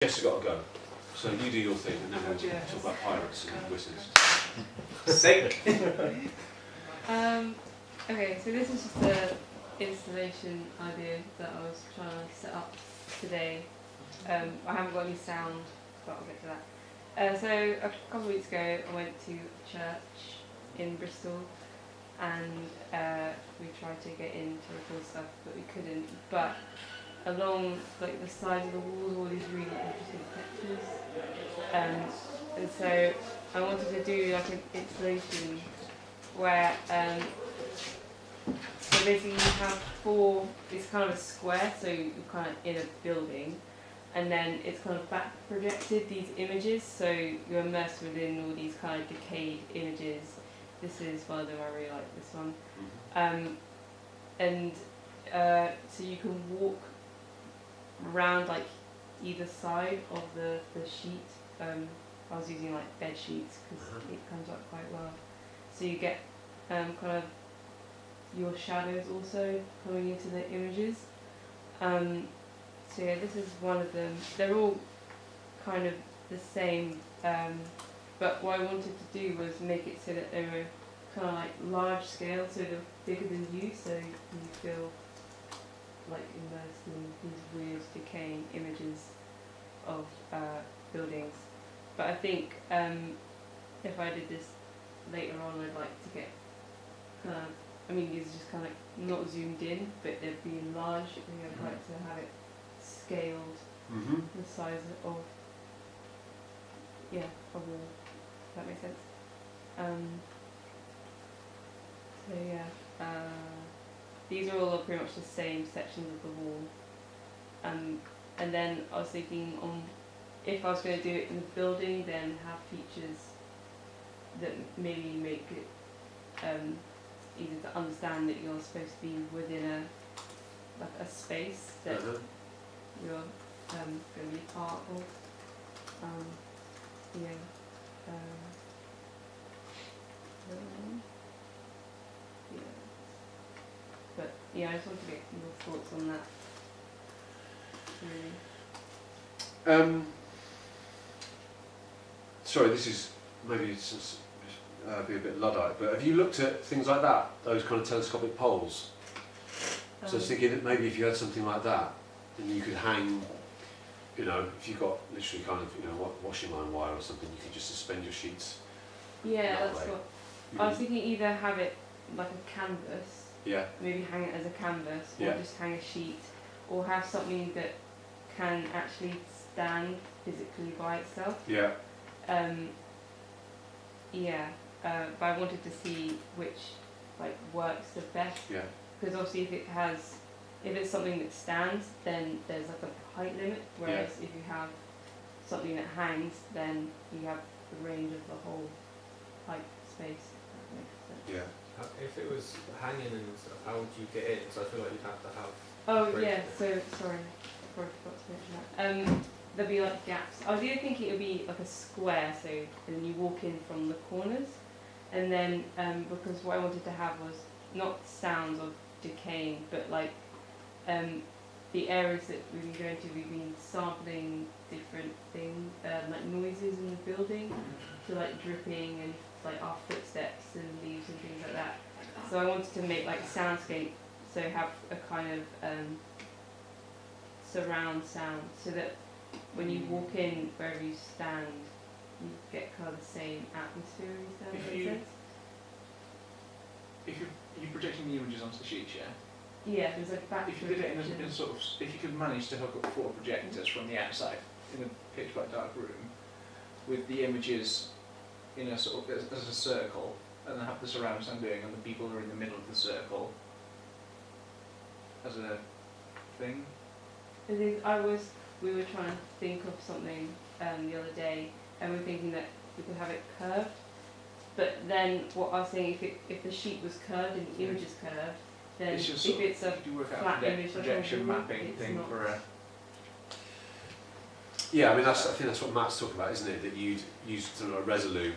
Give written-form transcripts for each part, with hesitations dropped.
Jess has got to go. So you do your thing, and then we'll talk about pirates and wizards. Sick. Okay, so this is just the installation idea that I was trying to set up today. I haven't got any sound, but I'll get to that. So a couple of weeks ago, I went to a church in Bristol, and we tried to get in to record stuff, but we couldn't. But along like the sides of the walls, all these really interesting textures, and so I wanted to do like an installation where so basically you have four. It's kind of a square, so you're kind of in a building, and then it's kind of back projected these images, so you're immersed within all these kind of decayed images. This is one of them. I really like this one, and so you can walk around like either side of the sheet. I was using like bed sheets because it comes up quite well. So you get kind of your shadows also coming into the images. So yeah, this is one of them. They're all kind of the same, but what I wanted to do was make it so that they were kind of like large scale, so they're bigger than you, so you feel like immersed in these weird decaying images of buildings. But I think if I did this later on, I'd like to get kind of, I mean these are just kind of like not zoomed in, but they're being large. I think I'd like to have it scaled the size of, yeah, of the, if that makes sense. So yeah, these are all pretty much the same sections of the wall. And then I was thinking on if I was going to do it in the building, then have features that maybe make it easy to understand that you're supposed to be within a space that you're going to be part of. Yeah. Yeah. But yeah, I just want to get your thoughts on that. Really. Sorry, this is maybe be a bit Luddite, but have you looked at things like that, those kind of telescopic poles? So I was thinking that maybe if you had something like that, then you could hang, you know, if you've got literally kind of, you know, washing line wire or something, you could just suspend your sheets. Yeah, that's what I was thinking. Either have it like a canvas, maybe hang it as a canvas, or just hang a sheet, or have something that can actually stand physically by itself. But I wanted to see which like works the best. Because obviously if it's something that stands, then there's like a height limit, whereas if you have something that hangs, then you have the range of the whole height space. That makes sense. If it was hanging and stuff, how would you get in? So I feel like you'd have to have... Oh yeah, so sorry, I forgot to mention that. There'd be like gaps. I was either thinking it would be like a square, so then you walk in from the corners, and then because what I wanted to have was not sounds of decaying, but like the areas that we've been going to, we've been sampling different things, like noises in the building, so like dripping and like our footsteps and leaves and things like that. So I wanted to make like soundscape, so have a kind of surround sound, so that when you walk in, wherever you stand, you get kind of the same atmosphere. Does that make sense? If you're projecting the images onto the sheets, yeah, there's like back. If you did it in a sort of, if you could manage to hook up 4 projectors from the outside in a pitch black dark room, with the images in a sort of as a circle, and then have the surround sound doing, and the people are in the middle of the circle as a thing. We were trying to think of something the other day, and we were thinking that we could have it curved. But then what I was saying, if the sheet was curved and the image is curved, then it's just if it's a flat image, projection mapping thing for a... Yeah, I mean I think that's what Matt's talking about, isn't it? That you'd use sort of a Resolume,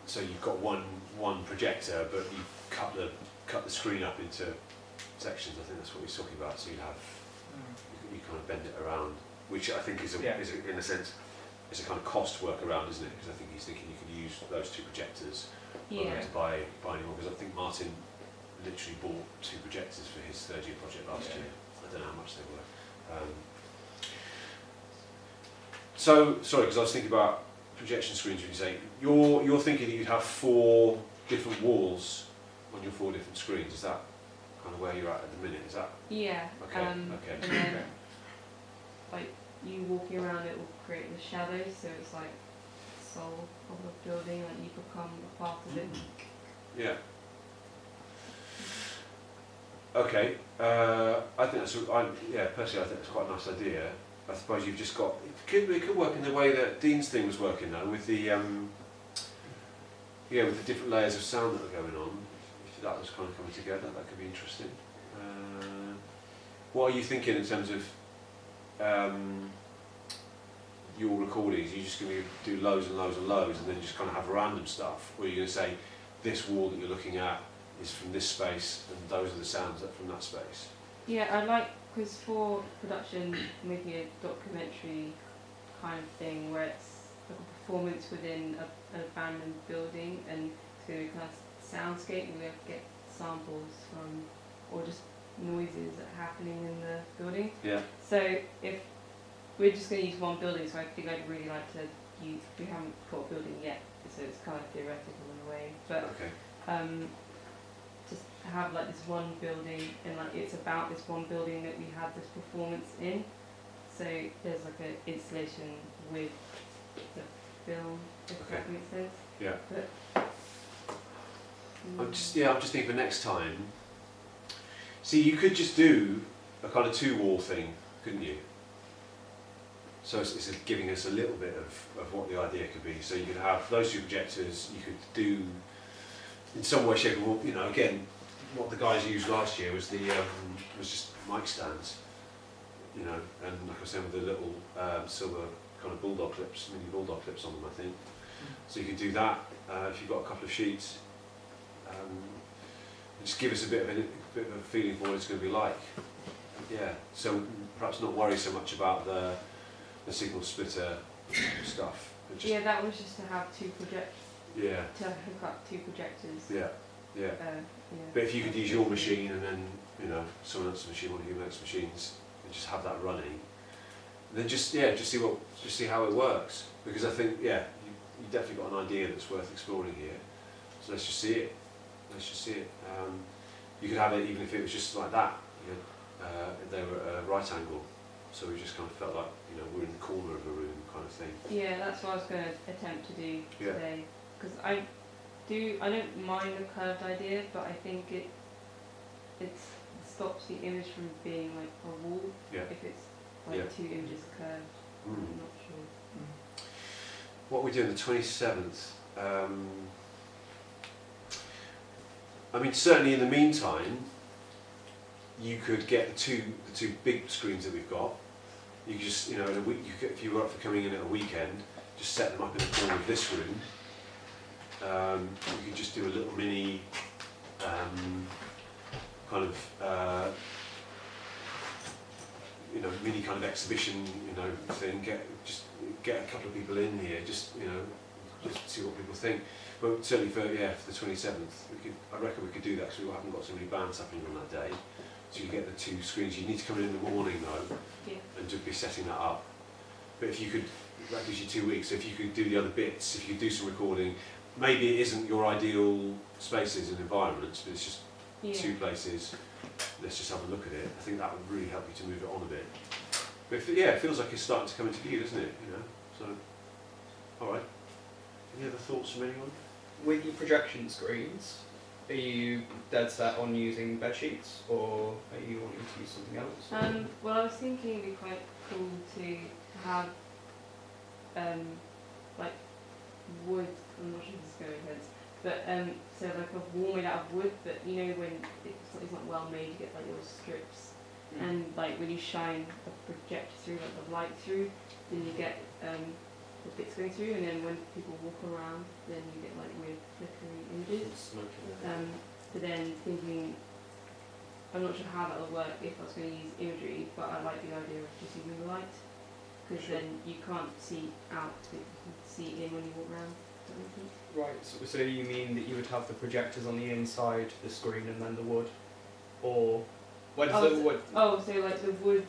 so you've got one projector, but you cut the screen up into sections. I think that's what he's talking about. So you have you kind of bend it around which I think is in a sense, it's a kind of cost workaround, isn't it? Because I think he's thinking you could use those 2 projectors rather than to buy any more. Because I think Martin literally bought 2 projectors for his 3rd year project last year. I don't know how much they were. So sorry, because I was thinking about projection screens. When you say you're thinking that you'd have 4 different walls on your 4 different screens. Is that kind of where you're at the minute? Is that Yeah. okay? Okay. And then, like, you walking around, it will create the shadows, so it's like the soul of the building, like you become a part of it. Yeah. Okay. I think that's. Personally, I think that's quite a nice idea. I suppose you've just got. It could work in the way that Dean's thing was working though, with the with the different layers of sound that are going on. If that was kind of coming together, that could be interesting. What are you thinking in terms of your recordings? Are you just going to do loads and loads and loads, and then just kind of have random stuff? Or are you going to say this wall that you're looking at is from this space, and those are the sounds that are from that space? Yeah, I like, because for production, making a documentary kind of thing where it's like a performance within an abandoned building, and it's going to be kind of soundscape, and we have to get samples from, or just noises that are happening in the building. Yeah. So if we're just going to use one building, so I think I'd really like to use, we haven't got a building yet, so it's kind of theoretical in a way, but Okay. just have like this one building, and like it's about this one building that we had this performance in. So there's like an installation with the film, if that makes sense. Yeah. But, I'm just thinking for next time. See, you could just do a kind of 2-wall thing, couldn't you? So it's giving us a little bit of what the idea could be. So you could have those 2 projectors. You could do, in some way, shape, or form, again, what the guys used last year was was just mic stands, and like I said, with the little silver kind of bulldog clips, mini bulldog clips on them, I think. So you could do that if you've got a couple of sheets. Just give us a bit of a feeling for what it's going to be like. Yeah. So perhaps not worry so much about the signal splitter stuff. But just, that was just to have 2 projectors. Yeah. To hook up 2 projectors. Yeah. Yeah. But if you could use your machine and then someone else's machine, one of your next machines, and just have that running, then just see how it works. Because I think you definitely got an idea that's worth exploring here. So let's just see it. You could have it even if it was just like that. They were at a right angle, so we just kind of felt like we're in the corner of a room, kind of thing. Yeah, that's what I was going to attempt to do today. Because I don't mind the curved idea, but I think it stops the image from being like a wall. Yeah. If it's like 2 images curved. I'm not sure. What we do on the 27th. I mean, certainly in the meantime, you could get the two big screens that we've got. You could just, in a week, if you were up for coming in at a weekend, just set them up in the corner of this room. You could just do a little mini mini kind of exhibition, thing. Get a couple of people in here, just see what people think. But certainly for the 27th, I reckon we could do that because we haven't got so many bands happening on that day. So you get the 2 screens. You need to come in the morning though, and just be setting that up. But if you could, that gives you 2 weeks. So if you could do the other bits, if you could do some recording, maybe it isn't your ideal spaces and environments, but it's just 2 places. Let's just have a look at it. I think that would really help you to move it on a bit. But it feels like it's starting to come into view, doesn't it? So, all right. Any other thoughts from anyone? With your projection screens, are you dead set on using bed sheets, or are you wanting to use something else? Well, I was thinking it'd be quite cool to have like wood. I'm not sure if this is going ahead, but so like a wall made out of wood. But when it's not well made, you get like little strips, and like when you shine a projector through, like the light through, then you get the bits going through, and then when people walk around, then you get like weird flickering images. But then thinking, I'm not sure how that will work if I was going to use imagery, but I like the idea of just using the light. because Sure. then you can't see out, but you can see in when you walk around. Does that make sense? Right. So you mean that you would have the projectors on the inside, the screen, and then the wood, or where does Oh, the so- wood? Oh, so like the wood,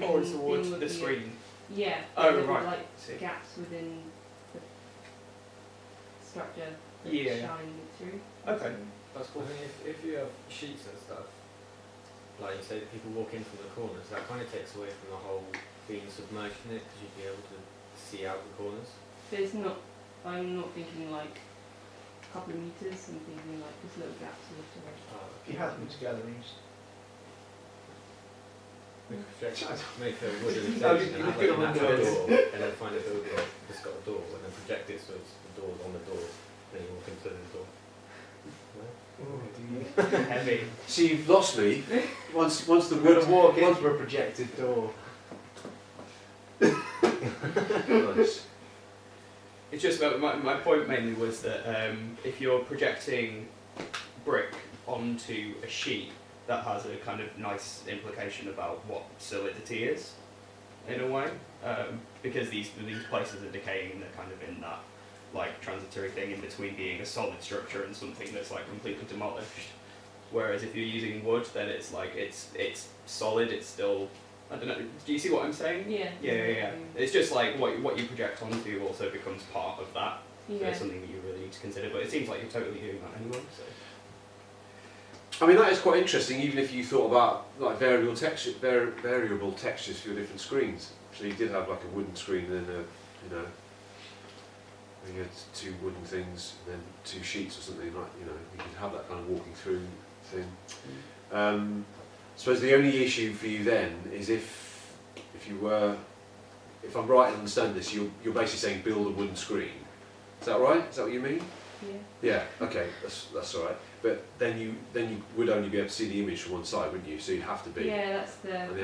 Or is the thing wood would the be screen? Yeah. Oh, but there would, right. like See. gaps within the structure that Yeah. shine through. Okay. That's I cool. mean, if you have sheets and stuff, like you say, people walk in from the corners, that kind of takes away from the whole being submerged in it, because you'd be able to see out the corners. But it's not. I'm not thinking like a couple of meters. I'm thinking like just little gaps in the If you had them together and used Make a wooden Oh, thing and have like a natural door, and then find a building that's got a door, and then project it so it's the door's on the door, then you walk into the door. No? Heavy. See, you've lost me. Once the We're going to walk once- into a projected door. Nice. It's just that my point mainly was that if you're projecting brick onto a sheet, that has a kind of nice implication about what solidity is, in a way, because these places are decaying and they're kind of in that like transitory thing in between being a solid structure and something that's like completely demolished. Whereas if you're using wood, then it's like it's solid. It's still, I don't know. Do you see what I'm saying? Yeah. Yeah. It's just like what you project onto also becomes part of that. So Yeah. it's something that you really need to consider. But it seems like you're totally doing that anyway. So. I mean, that is quite interesting, even if you thought about like variable textures for your different screens. So you did have like a wooden screen and then you had two wooden things and then two sheets or something, like, you could have that kind of walking through thing. I suppose the only issue for you then is if I'm right and understand this, you're basically saying build a wooden screen. Is that right? Is that what you mean? Yeah. Yeah, okay, that's all right. But then you would only be able to see the image from one side, wouldn't you? So you'd have to be. Yeah, that's the. And the